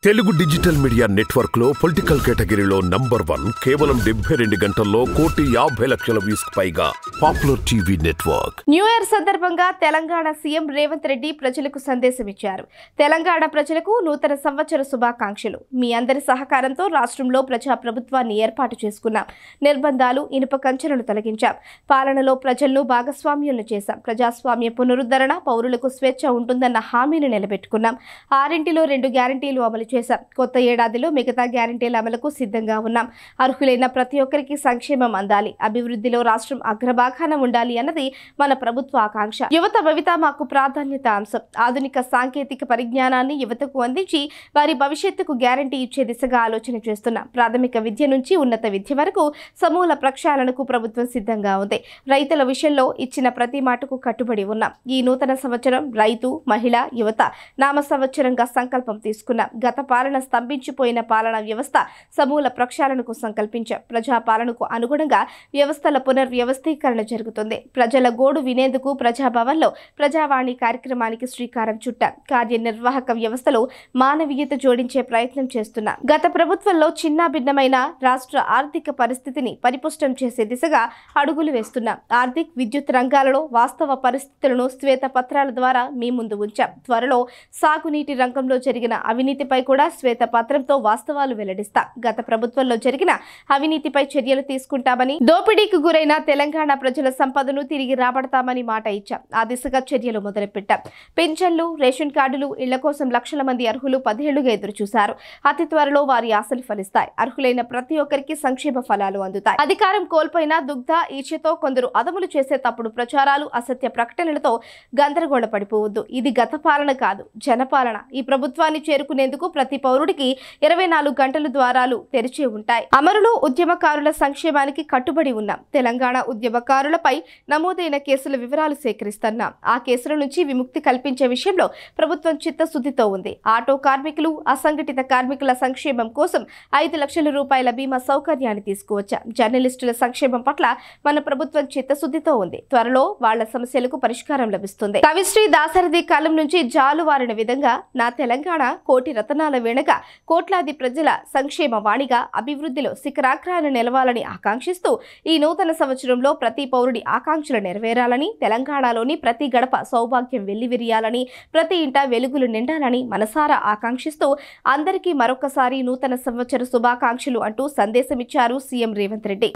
Telugu digital media network లో political కేటగిరీలో number 1 కేవలం 72 గంటల్లో 1,50,00,000 వ్యూస్ పైగా popular TV network. New year సందర్భంగా తెలంగాణ సీఎం రేవంత్ రెడ్డి ప్రజలకు సందేశం ఇచ్చారు. తెలంగాణ ప్రజలకు నూతన సంవత్సర శుభాకాంక్షలు. మీ అందరి సహకారంతో రాష్ట్రంలో ప్రజా ప్రభుత్వాన్ని ఏర్పాటు చేసుకున్నాం. నిర్బంధాలు, ఇనుప కంచెలను తొలగించాం. పాలనలో ప్రజలను భాగస్వామ్యులను చేశాం. ప్రజాస్వామ్య పునరుద్ధరణ, పౌరులకు స్వేచ్ఛ ఉంటుందన్న హామీని నిలబెట్టుకున్నాం. 6 గ్యారంటీలు అమలు చేశాం. కొత్త ఏడాదిలో మిగతా గ్యారంటీల అమలుకు సిద్ధంగా ఉన్నాం. అర్హులైన ప్రతి ఒక్కరికి సంక్షేమం అందాలి, అభివృద్ధిలో రాష్ట్రం అగ్రభాగాన ఉండాలి అన్నది మన ప్రభుత్వ ఆకాంక్ష. యువత భవిత మాకు ప్రాధాన్యత అంశం. ఆధునిక సాంకేతిక పరిజ్ఞానాన్ని యువతకు అందించి వారి భవిష్యత్తుకు గ్యారంటీ ఇచ్చే దిశగా ఆలోచన చేస్తున్నాం. ప్రాథమిక విద్య నుంచి ఉన్నత విద్య వరకు సమూల ప్రక్షాళనకు ప్రభుత్వం సిద్ధంగా ఉంది. రైతుల విషయంలో ఇచ్చిన ప్రతి మాటకు కట్టుబడి ఉన్నాం. ఈ నూతన సంవత్సరం రైతు, మహిళ, యువత నామ సంవత్సరంగా సంకల్పం తీసుకున్నాం. గత పాలన స్తంభించిపోయిన పాలనా వ్యవస్థ సమూల ప్రక్షాళనకు సంకల్పించాం. ప్రజాపాలనకు అనుగుణంగా వ్యవస్థల పునర్వ్యవస్థీకరణ జరుగుతుంది. ప్రజల గోడు వినేందుకు ప్రజాభవన్లో ప్రజావాణి కార్యక్రమానికి శ్రీకారం చుట్టాం. కార్యనిర్వాహక వ్యవస్థలో మానవీయత జోడించే ప్రయత్నం చేస్తున్నాం. గత ప్రభుత్వంలో చిన్నాభిన్నమైన రాష్ట్ర ఆర్థిక పరిస్థితిని పరిపుష్టం చేసే దిశగా అడుగులు వేస్తున్నాం. ఆర్థిక, విద్యుత్ రంగాలలో వాస్తవ పరిస్థితులను శ్వేత పత్రాల ద్వారా మీ ముందు ఉంచాం. త్వరలో సాగునీటి రంగంలో జరిగిన అవినీతిపై కూడా శ్వేతపత్రంతో వాస్తవాలు వెల్లడిస్తా. గత ప్రభుత్వంలో జరిగిన అవినీతిపై చర్యలు తీసుకుంటామని, దోపిడీకి గురైన తెలంగాణ ప్రజల సంపదను తిరిగి రాబడతామని మాట ఇచ్చాం. ఆ దిశగా చర్యలు మొదలుపెట్టాం. పెన్షన్లు, రేషన్ కార్డులు, ఇళ్ల కోసం లక్షల మంది అర్హులు 10 ఏళ్లుగా ఎదురు చూశారు. అతి త్వరలో వారి ఆశలు ఫలిస్తాయి. అర్హులైన ప్రతి ఒక్కరికి సంక్షేమ ఫలాలు అందుతాయి. అధికారం కోల్పోయిన దుగ్ధ ఈర్ష్యతో కొందరు అదములు చేసే తప్పుడు ప్రచారాలు, అసత్య ప్రకటనలతో గందరగోళ పడిపోవద్దు. ఇది గత పాలన కాదు, జనపాలన. ఈ ప్రభుత్వాన్ని చేరుకునేందుకు ప్రతి పౌరుడికి 24 గంటలు ద్వారాలు తెరిచి ఉంటాయి. అమరులు, ఉద్యమకారుల సంక్షేమానికి కట్టుబడి ఉన్నాం. తెలంగాణ ఉద్యమకారులపై నమోదైన కేసుల వివరాలు సేకరిస్తున్నాం. ఆ కేసుల నుంచి విముక్తి కల్పించే విషయంలో ప్రభుత్వం చిత్తశుద్ధితో ఉంది. ఆటో కార్మికులు, అసంఘటిత కార్మికుల సంక్షేమం కోసం 5 లక్షల రూపాయల బీమా సౌకర్యాన్ని తీసుకువచ్చాం. జర్నలిస్టుల సంక్షేమం పట్ల మన ప్రభుత్వం చిత్తశుద్ధితో ఉంది. త్వరలో వాళ్ల సమస్యలకు పరిష్కారం లభిస్తుంది. కవిశ్రీ దాశరథి కలం నుంచి జాలువారిన విధంగా నా తెలంగాణ కోటి రతనాల వెనుక కోట్లాది ప్రజల సంక్షేమ వాణిగా అభివృద్ధిలో శిఖరాగ్రాన్ని నిలవాలని ఆకాంక్షిస్తూ ఈ నూతన సంవత్సరంలో ప్రతి పౌరుడి ఆకాంక్షలు నెరవేరాలని, తెలంగాణలోని ప్రతి గడప సౌభాగ్యం వెల్లివిరియాలని, ప్రతి ఇంట వెలుగులు నిండాలని మనసారా ఆకాంక్షిస్తూ అందరికీ మరొకసారి నూతన సంవత్సర శుభాకాంక్షలు అంటూ సందేశమిచ్చారు సీఎం రేవంత్ రెడ్డి.